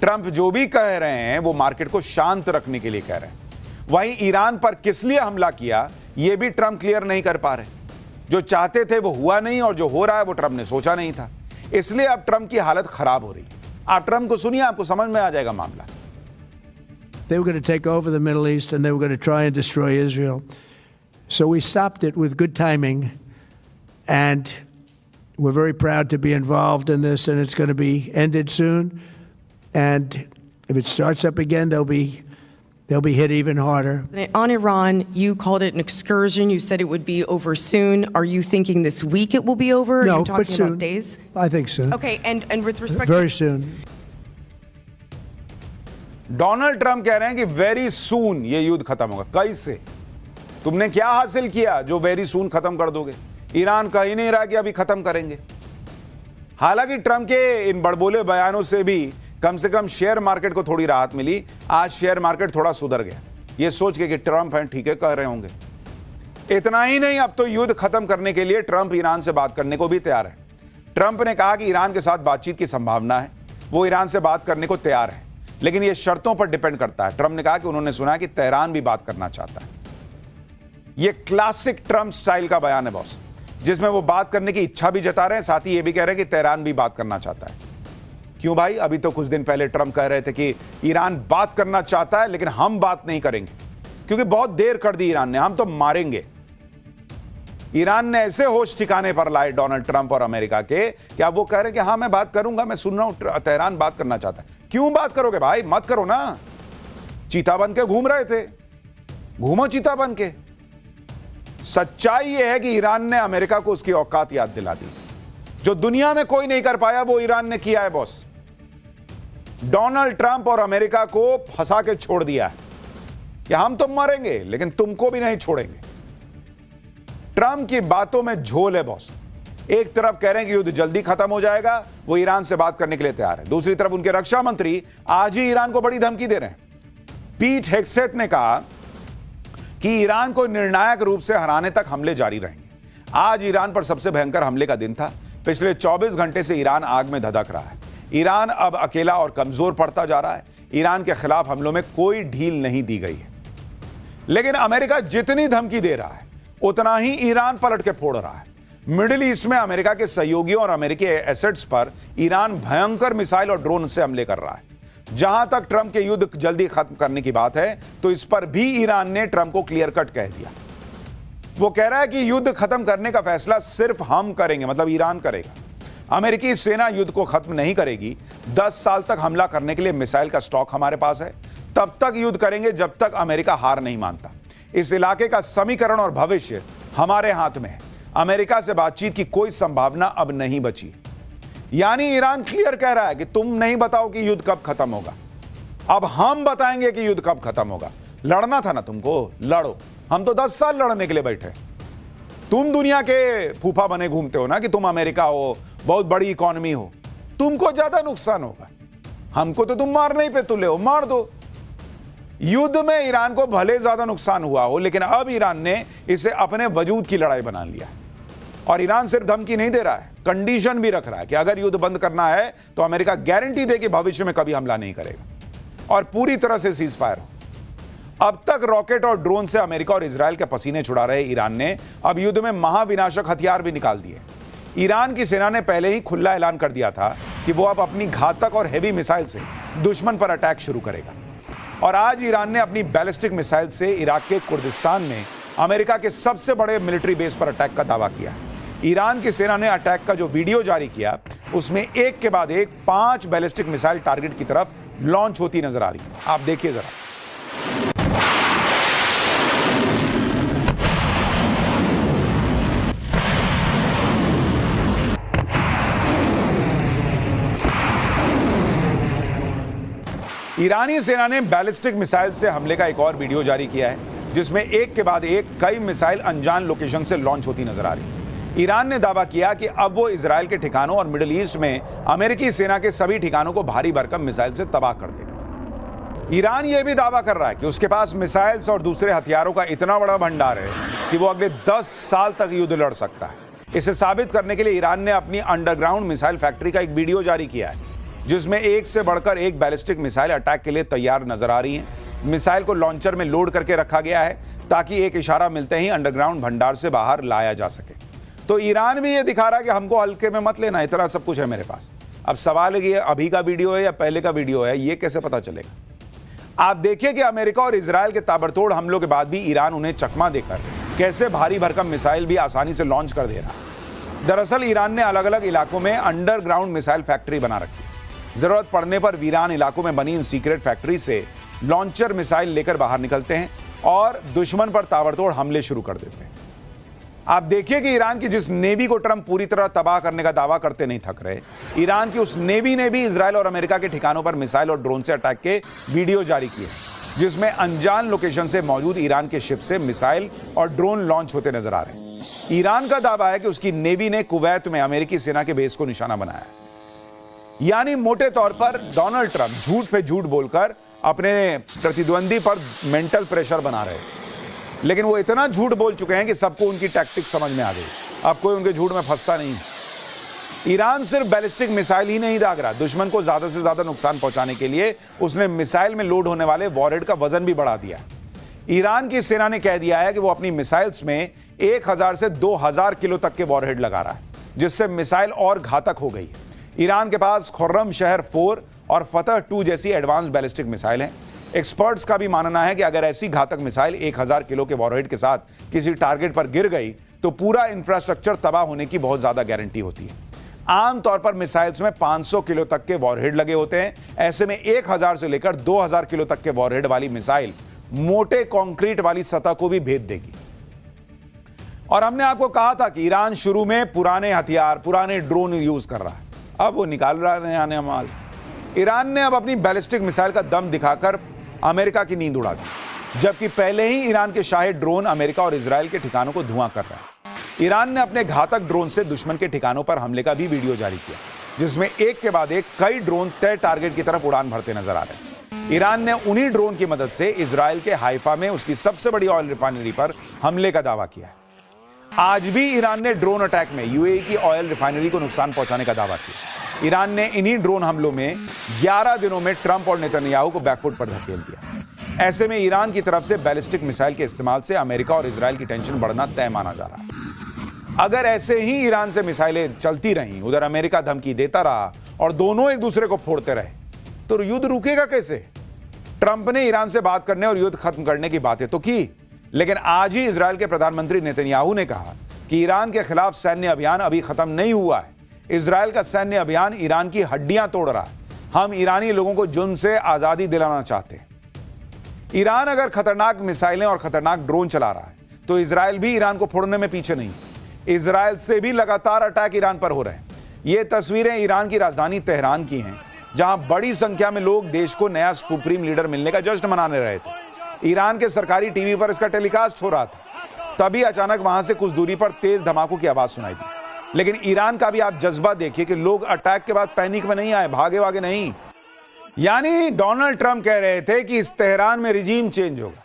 Trump जो भी कह रहे हैं वो मार्केट को शांत रखने के लिए कह रहे हैं। वहीं ईरान पर किस लिए हमला किया यह भी ट्रंप क्लियर नहीं कर पा रहे। जो चाहते थे वो हुआ नहीं और जो हो रहा है वो ट्रंप ने सोचा नहीं था, इसलिए अब ट्रंप की हालत खराब हो रही है। आप ट्रंप को सुनिए, आपको समझ में आ जाएगा मामला। They were going to take over the Middle East and they were going to try and destroy Israel. So we stopped it with good timing, and we're very proud to be involved in this, and it's going to be ended soon. And if it starts up again, they'll be hit even harder. On Iran, you called it an excursion. You said it would be over soon. Are you thinking this week it will be over? No, Are you talking but soon. about days? I think soon. Okay, and with respect Very soon. Donald Trump कह रहे हैं कि very soon ये युद्ध खत्म होगा। कैसे? तुमने क्या हासिल किया जो वेरी सून खत्म कर दोगे? ईरान कह ही नहीं रहा कि अभी खत्म करेंगे। हालांकि ट्रंप के इन बड़बोले बयानों से भी कम से कम शेयर मार्केट को थोड़ी राहत मिली। आज शेयर मार्केट थोड़ा सुधर गया, ये सोच के कि ट्रंप हैं ठीक है कह रहे होंगे। इतना ही नहीं, अब तो युद्ध खत्म करने के लिए ट्रंप ईरान से बात करने को भी तैयार है। ट्रंप ने कहा कि ईरान के साथ बातचीत की संभावना है, वो ईरान से बात करने को तैयार है, लेकिन ये शर्तों पर डिपेंड करता है। ट्रंप ने कहा कि उन्होंने सुना कि तेहरान भी बात करना चाहता है। ये क्लासिक ट्रंप स्टाइल का बयान है बॉस, जिसमें वो बात करने की इच्छा भी जता रहे हैं, साथ ही ये भी कह रहे हैं कि तेहरान भी बात करना चाहता है। क्यों भाई? अभी तो कुछ दिन पहले ट्रंप कह रहे थे कि ईरान बात करना चाहता है लेकिन हम बात नहीं करेंगे, क्योंकि बहुत देर कर दी ईरान ने, हम तो मारेंगे। ईरान ने ऐसे होश ठिकाने पर लाए डोनाल्ड ट्रंप और अमेरिका के कि अब वो कह रहे हैं कि हाँ मैं बात करूंगा, मैं सुन रहा हूं तेहरान बात करना चाहता है। क्यों बात करोगे भाई? मत करो ना। चीता बन के घूम रहे थे, घूमो चीता बन के। सच्चाई यह है कि ईरान ने अमेरिका को उसकी औकात याद दिला दी। जो दुनिया में कोई नहीं कर पाया वो ईरान ने किया है बॉस। डोनाल्ड ट्रंप और अमेरिका को फंसा के छोड़ दिया है कि हम तो मरेंगे लेकिन तुमको भी नहीं छोड़ेंगे। ट्रंप की बातों में झोल है बॉस। एक तरफ कह रहे हैं कि युद्ध जल्दी खत्म हो जाएगा, वो ईरान से बात करने के लिए तैयार है। दूसरी तरफ उनके रक्षा मंत्री आज ही ईरान को बड़ी धमकी दे रहे हैं। पीट हेग्सेथ ने कहा कि ईरान को निर्णायक रूप से हराने तक हमले जारी रहेंगे। आज ईरान पर सबसे भयंकर हमले का दिन था। पिछले 24 घंटे से ईरान आग में धधक रहा है। ईरान अब अकेला और कमजोर पड़ता जा रहा है। ईरान के खिलाफ हमलों में कोई ढील नहीं दी गई है, लेकिन अमेरिका जितनी धमकी दे रहा है उतना ही ईरान पलट के फोड़ रहा है। मिडिल ईस्ट में अमेरिका के सहयोगियों और अमेरिकी एसेट्स पर ईरान भयंकर मिसाइल और ड्रोन से हमले कर रहा है। जहां तक ट्रंप के युद्ध जल्दी खत्म करने की बात है, तो इस पर भी ईरान ने ट्रंप को क्लियर कट कह दिया। वो कह रहा है कि युद्ध खत्म करने का फैसला सिर्फ हम करेंगे, मतलब ईरान करेगा। अमेरिकी सेना युद्ध को खत्म नहीं करेगी। 10 साल तक हमला करने के लिए मिसाइल का स्टॉक हमारे पास है। तब तक युद्ध करेंगे जब तक अमेरिका हार नहीं मानता। इस इलाके का समीकरण और भविष्य हमारे हाथ में है। अमेरिका से बातचीत की कोई संभावना अब नहीं बची। यानी ईरान क्लियर कह रहा है कि तुम नहीं बताओ कि युद्ध कब खत्म होगा, अब हम बताएंगे कि युद्ध कब खत्म होगा। लड़ना था ना तुमको, लड़ो। हम तो 10 साल लड़ने के लिए बैठे। तुम दुनिया के फूफा बने घूमते हो ना कि तुम अमेरिका हो, बहुत बड़ी इकोनॉमी हो, तुमको ज्यादा नुकसान होगा। हमको तो तुम मारने ही पे तुले हो, मार दो। युद्ध में ईरान को भले ज्यादा नुकसान हुआ हो, लेकिन अब ईरान ने इसे अपने वजूद की लड़ाई बना लिया। और ईरान सिर्फ धमकी नहीं दे रहा है, कंडीशन भी रख रहा है कि अगर युद्ध बंद करना है तो अमेरिका गारंटी दे कि भविष्य में कभी हमला नहीं करेगा और पूरी तरह से सीज फायर हो। अब तक रॉकेट और ड्रोन से अमेरिका और इजराइल के पसीने छुड़ा रहे ईरान ने अब युद्ध में महाविनाशक हथियार भी निकाल दिए। ईरान की सेना ने पहले ही खुला ऐलान कर दिया था कि वो अब अपनी घातक और हेवी मिसाइल से दुश्मन पर अटैक शुरू करेगा। और आज ईरान ने अपनी बैलिस्टिक मिसाइल से इराक के कुर्दिस्तान में अमेरिका के सबसे बड़े मिलिट्री बेस पर अटैक का दावा किया है। ईरान की सेना ने अटैक का जो वीडियो जारी किया उसमें एक के बाद एक 5 बैलिस्टिक मिसाइल टारगेट की तरफ लॉन्च होती नजर आ रही है। आप देखिए जरा। ईरानी सेना ने बैलिस्टिक मिसाइल से हमले का एक और वीडियो जारी किया है, जिसमें एक के बाद एक कई मिसाइल अनजान लोकेशन से लॉन्च होती नजर आ रही है। ईरान ने दावा किया कि अब वो इजराइल के ठिकानों और मिडिल ईस्ट में अमेरिकी सेना के सभी ठिकानों को भारी भरकम मिसाइल से तबाह कर देगा। ईरान ये भी दावा कर रहा है कि उसके पास मिसाइल्स और दूसरे हथियारों का इतना बड़ा भंडार है कि वो अगले 10 साल तक युद्ध लड़ सकता है। इसे साबित करने के लिए ईरान ने अपनी अंडरग्राउंड मिसाइल फैक्ट्री का एक वीडियो जारी किया है। जिसमें एक से बढ़कर एक बैलिस्टिक मिसाइल अटैक के लिए तैयार नजर आ रही हैं। मिसाइल को लॉन्चर में लोड करके रखा गया है ताकि एक इशारा मिलते ही अंडरग्राउंड भंडार से बाहर लाया जा सके। तो ईरान भी ये दिखा रहा है कि हमको हल्के में मत लेना, इतना सब कुछ है मेरे पास। अब सवाल है कि ये अभी का वीडियो है या पहले का वीडियो है, ये कैसे पता चलेगा? आप देखिए कि अमेरिका और इजराइल के ताबड़तोड़ हमलों के बाद भी ईरान उन्हें चकमा देकर कैसे भारी भरकम मिसाइल भी आसानी से लॉन्च कर दे रहा है। दरअसल ईरान ने अलग अलग इलाकों में अंडरग्राउंड मिसाइल फैक्ट्री बना रखी है। जरूरत पड़ने पर वीरान इलाकों में बनी इन सीक्रेट फैक्ट्री से लॉन्चर मिसाइल लेकर बाहर निकलते हैं और दुश्मन पर ताबड़तोड़ हमले शुरू कर देते हैं। आप देखिए कि ईरान की जिस नेवी को ट्रंप पूरी तरह तबाह करने का दावा करते नहीं थक रहे, ईरान की उस नेवी ने भी इजराइल और अमेरिका के ठिकानों पर मिसाइल और ड्रोन से अटैक के वीडियो जारी किए, जिसमें अनजान लोकेशन से मौजूद ईरान के शिप से मिसाइल और ड्रोन लॉन्च होते नजर आ रहे हैं। ईरान का दावा है कि उसकी नेवी ने कुवैत में अमेरिकी सेना के बेस को निशाना बनाया है। यानी मोटे तौर पर डोनाल्ड ट्रंप झूठ पे झूठ बोलकर अपने प्रतिद्वंदी पर मेंटल प्रेशर बना रहे हैं, लेकिन वो इतना झूठ बोल चुके हैं कि सबको उनकी टैक्टिक समझ में आ गई। अब कोई उनके झूठ में फंसता नहीं है। ईरान सिर्फ बैलिस्टिक मिसाइल ही नहीं दाग रहा, दुश्मन को ज्यादा से ज्यादा नुकसान पहुंचाने के लिए उसने मिसाइल में लोड होने वाले वॉरहेड का वजन भी बढ़ा दिया। ईरान की सेना ने कह दिया है कि वो अपनी मिसाइल्स में 1000 से 2000 किलो तक के वॉरहेड लगा रहा है, जिससे मिसाइल और घातक हो गई है। ईरान के पास खुर्रम शहर 4 और फतह 2 जैसी एडवांस बैलिस्टिक मिसाइल हैं। एक्सपर्ट्स का भी मानना है कि अगर ऐसी घातक मिसाइल 1000 किलो के वॉरहेड के साथ किसी टारगेट पर गिर गई तो पूरा इंफ्रास्ट्रक्चर तबाह होने की बहुत ज्यादा गारंटी होती है। आमतौर पर मिसाइल्स में 500 किलो तक के वॉरहेड लगे होते हैं। ऐसे में 1000 से लेकर 2000 किलो तक के वॉरहेड वाली मिसाइल मोटे कंक्रीट वाली सतह को भी भेद देगी। और हमने आपको कहा था कि ईरान शुरू में पुराने हथियार, पुराने ड्रोन यूज कर रहा है, अब वो निकाल रहा है नया माल। ईरान ने अब अपनी बैलिस्टिक मिसाइल का दम दिखाकर अमेरिका की नींद उड़ा दी, जबकि पहले ही ईरान के शाही ड्रोन अमेरिका और इजराइल के ठिकानों को धुआं कर रहा है। ईरान ने अपने घातक ड्रोन से दुश्मन के ठिकानों पर हमले का भी वीडियो जारी किया, जिसमें एक के बाद एक कई ड्रोन तय टारगेट की तरफ उड़ान भरते नजर आ रहे हैं। ईरान ने उन्हीं ड्रोन की मदद से इजराइल के हाइफा में उसकी सबसे बड़ी ऑयल रिफाइनरी पर हमले का दावा किया है। आज भी ईरान ने ड्रोन अटैक में यूएई की ऑयल रिफाइनरी को नुकसान पहुंचाने का दावा किया। ईरान ने इन्हीं ड्रोन हमलों में 11 दिनों में ट्रंप और नेतन्याहू को बैकफुट पर धकेल दिया। ऐसे में ईरान की तरफ से बैलिस्टिक मिसाइल के इस्तेमाल से अमेरिका और इजराइल की टेंशन बढ़ना तय माना जा रहा है। अगर ऐसे ही ईरान से मिसाइलें चलती रहीं, उधर अमेरिका धमकी देता रहा और दोनों एक दूसरे को फोड़ते रहे, तो युद्ध रुकेगा कैसे? ट्रंप ने ईरान से बात करने और युद्ध खत्म करने की बातें तो की, लेकिन आज ही इजराइल के प्रधानमंत्री नेतन्याहू ने कहा कि ईरान के खिलाफ सैन्य अभियान अभी खत्म नहीं हुआ है। इजराइल का सैन्य अभियान ईरान की हड्डियां तोड़ रहा है। हम ईरानी लोगों को जुल्म से आजादी दिलाना चाहते हैं। ईरान अगर खतरनाक मिसाइलें और खतरनाक ड्रोन चला रहा है तो इजराइल भी ईरान को फोड़ने में पीछे नहीं। इजराइल से भी लगातार अटैक ईरान पर हो रहे हैं। ये तस्वीरें ईरान की राजधानी तेहरान की हैं, जहां बड़ी संख्या में लोग देश को नया सुप्रीम लीडर मिलने का जश्न मनाने रहे थे। ईरान के सरकारी टीवी पर इसका टेलीकास्ट हो रहा था, तभी अचानक वहां से कुछ दूरी पर तेज धमाकों की आवाज सुनाई दी। लेकिन ईरान का भी आप जज्बा देखिए कि लोग अटैक के बाद पैनिक में नहीं आए, भागे वागे नहीं। यानी डोनाल्ड ट्रंप कह रहे थे कि इस तेहरान में रिजीम चेंज होगा,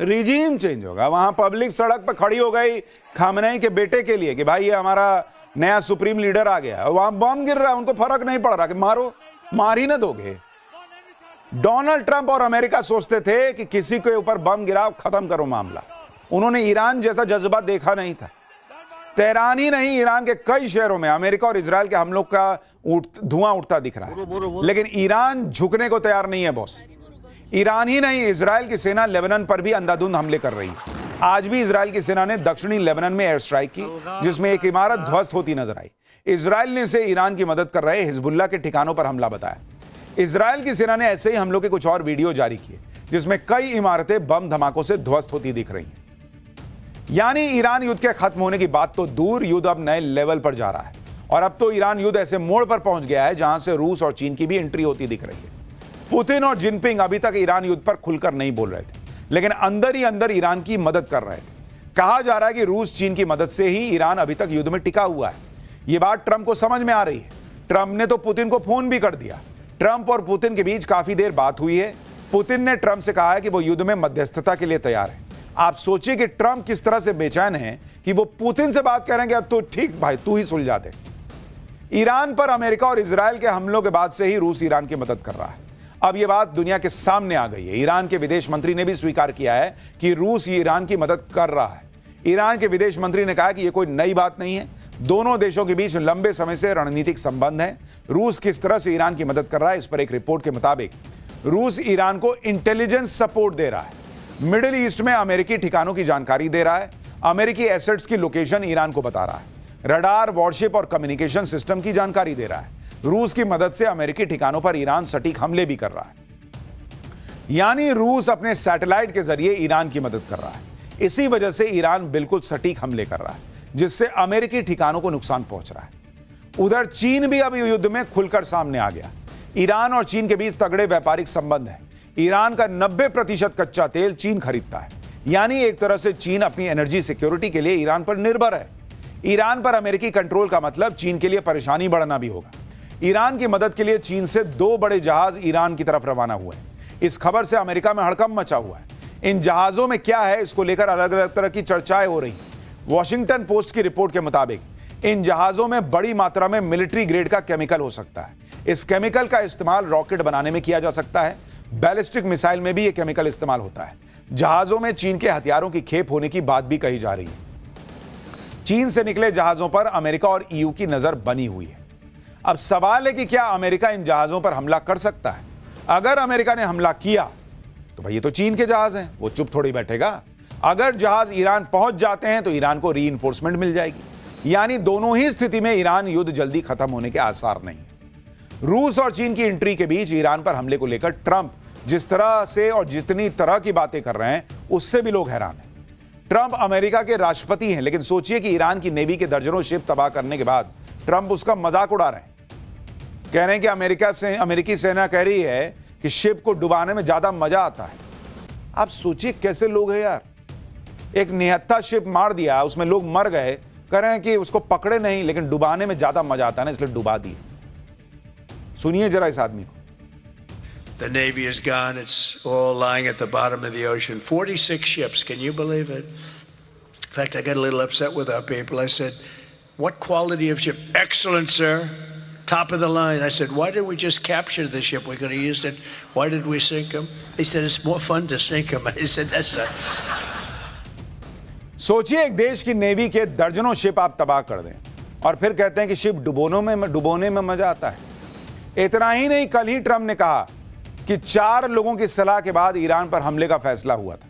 रिजीम चेंज होगा। वहां पब्लिक सड़क पर खड़ी हो गई खामनेई के बेटे के लिए कि भाई ये हमारा नया सुप्रीम लीडर आ गया। वहां बम गिर रहा है, उनको फर्क नहीं पड़ रहा कि मारो, मार ही ना दोगे। डोनाल्ड ट्रंप और अमेरिका सोचते थे कि किसी के ऊपर बम गिराओ, खत्म करो मामला। उन्होंने ईरान जैसा जज्बा देखा नहीं था। तेहरान ही नहीं, ईरान के कई शहरों में अमेरिका और इजराइल के हमलों का धुआं उठता दिख रहा है, लेकिन ईरान झुकने को तैयार नहीं है बॉस। ईरान ही नहीं, इजराइल की सेना लेबनान पर भी अंधाधुंध हमले कर रही है। आज भी इजराइल की सेना ने दक्षिणी लेबनान में एयर स्ट्राइक की, जिसमें एक इमारत ध्वस्त होती नजर आई। इजराइल ने इसे ईरान की मदद कर रहे हिजबुल्लाह के ठिकानों पर हमला बताया। इजराइल की सेना ने ऐसे ही हमलों के कुछ और वीडियो जारी किए, जिसमें कई इमारतें बम धमाकों से ध्वस्त होती दिख रही हैं। यानी ईरान युद्ध के खत्म होने की बात तो दूर, युद्ध अब नए लेवल पर जा रहा है। और अब तो ईरान युद्ध ऐसे मोड़ पर पहुंच गया है जहां से रूस और चीन की भी एंट्री होती दिख रही है। पुतिन और जिनपिंग अभी तक ईरान युद्ध पर खुलकर नहीं बोल रहे थे, लेकिन अंदर ही अंदर ईरान की मदद कर रहे थे। कहा जा रहा है कि रूस चीन की मदद से ही ईरान अभी तक युद्ध में टिका हुआ है। यह बात ट्रंप को समझ में आ रही है। ट्रंप ने तो पुतिन को फोन भी कर दिया। ट्रंप और पुतिन के बीच काफी देर बात हुई है। पुतिन ने ट्रंप से कहा है कि वो युद्ध में मध्यस्थता के लिए तैयार है। आप सोचिए कि ट्रंप किस तरह से बेचैन है कि वो पुतिन से बात कह रहे हैं कि अब तो ठीक भाई, तू ही सुलझा दे। ईरान पर अमेरिका और इजराइल के हमलों के बाद से ही रूस ईरान की मदद कर रहा है। अब यह बात दुनिया के सामने आ गई है। ईरान के विदेश मंत्री ने भी स्वीकार किया है कि रूस ईरान की मदद कर रहा है। ईरान के विदेश मंत्री ने कहा कि यह कोई नई बात नहीं है, दोनों देशों के बीच लंबे समय से रणनीतिक संबंध है। रूस किस तरह से ईरान की मदद कर रहा है, इस पर एक रिपोर्ट के मुताबिक रूस ईरान को इंटेलिजेंस सपोर्ट दे रहा है, मिडिल ईस्ट में अमेरिकी ठिकानों की जानकारी दे रहा है, अमेरिकी एसेट्स की लोकेशन ईरान को बता रहा है, रडार, वॉरशिप और कम्युनिकेशन सिस्टम की जानकारी दे रहा है। रूस की मदद से अमेरिकी ठिकानों पर ईरान सटीक हमले भी कर रहा है। यानी रूस अपने सैटेलाइट के जरिए ईरान की मदद कर रहा है। इसी वजह से ईरान बिल्कुल सटीक हमले कर रहा है, जिससे अमेरिकी ठिकानों को नुकसान पहुंच रहा है। उधर चीन भी अब युद्ध में खुलकर सामने आ गया। ईरान और चीन के बीच तगड़े व्यापारिक संबंध है। ईरान का 90% कच्चा तेल चीन खरीदता है। यानी एक तरह से चीन अपनी एनर्जी सिक्योरिटी के लिए ईरान पर निर्भर है। ईरान पर अमेरिकी कंट्रोल का मतलब चीन के लिए परेशानी बढ़ना भी होगा। ईरान की मदद के लिए चीन से 2 बड़े जहाज ईरान की तरफ रवाना हुए हैं। इस खबर से अमेरिका में हड़कंप मचा हुआ है। इन जहाजों में क्या है, इसको लेकर अलग अलग तरह की चर्चाएं हो रही हैं। वॉशिंगटन पोस्ट की रिपोर्ट के मुताबिक इन जहाजों में बड़ी मात्रा में मिलिट्री ग्रेड का केमिकल हो सकता है। इस केमिकल का इस्तेमाल रॉकेट बनाने में किया जा सकता है। बैलिस्टिक मिसाइल में भी यह केमिकल इस्तेमाल होता है। जहाजों में चीन के हथियारों की खेप होने की बात भी कही जा रही है। चीन से निकले जहाजों पर अमेरिका और ईयू की नजर बनी हुई है। अब सवाल है कि क्या अमेरिका इन जहाजों पर हमला कर सकता है? अगर अमेरिका ने हमला किया तो भाई ये तो चीन के जहाज हैं, वो चुप थोड़ी बैठेगा। अगर जहाज ईरान पहुंच जाते हैं तो ईरान को रीइंफोर्समेंट मिल जाएगी। यानी दोनों ही स्थिति में ईरान युद्ध जल्दी खत्म होने के आसार नहीं है। रूस और चीन की एंट्री के बीच ईरान पर हमले को लेकर ट्रंप जिस तरह से और जितनी तरह की बातें कर रहे हैं, उससे भी लोग हैरान हैं। ट्रंप अमेरिका के राष्ट्रपति हैं, लेकिन सोचिए कि ईरान की नेवी के दर्जनों शिप तबाह करने के बाद ट्रंप उसका मजाक उड़ा रहे हैं। कह रहे हैं कि अमेरिकी सेना कह रही है कि शिप को डुबाने में ज्यादा मजा आता है। आप सोचिए कैसे लोग हैं यार। एक निहत्था शिप मार दिया, उसमें लोग मर गए, कह रहे हैं कि उसको पकड़े नहीं, लेकिन डुबाने में ज्यादा मजा आता है ना, इसलिए डुबा दिए। सुनिए जरा इस आदमी को। The Navy is gone. It's all lying at the bottom of the ocean. 46 ships. Can you believe it? In fact, I got a little upset with our people. I said, what quality of ship? Excellent, sir. Top of the line. I said, why did we just capture the ship? We could have used it. Why did we sink them? They said, it's more fun to sink them. I said, that's a... सोचिए एक देश की navy के दर्जनों ship आप तबाह कर दें और फिर कहते हैं कि शिप डुबोने में मजा आता है। इतना ही नहीं, कल ही ट्रंप ने कहा कि 4 लोगों की सलाह के बाद ईरान पर हमले का फैसला हुआ था।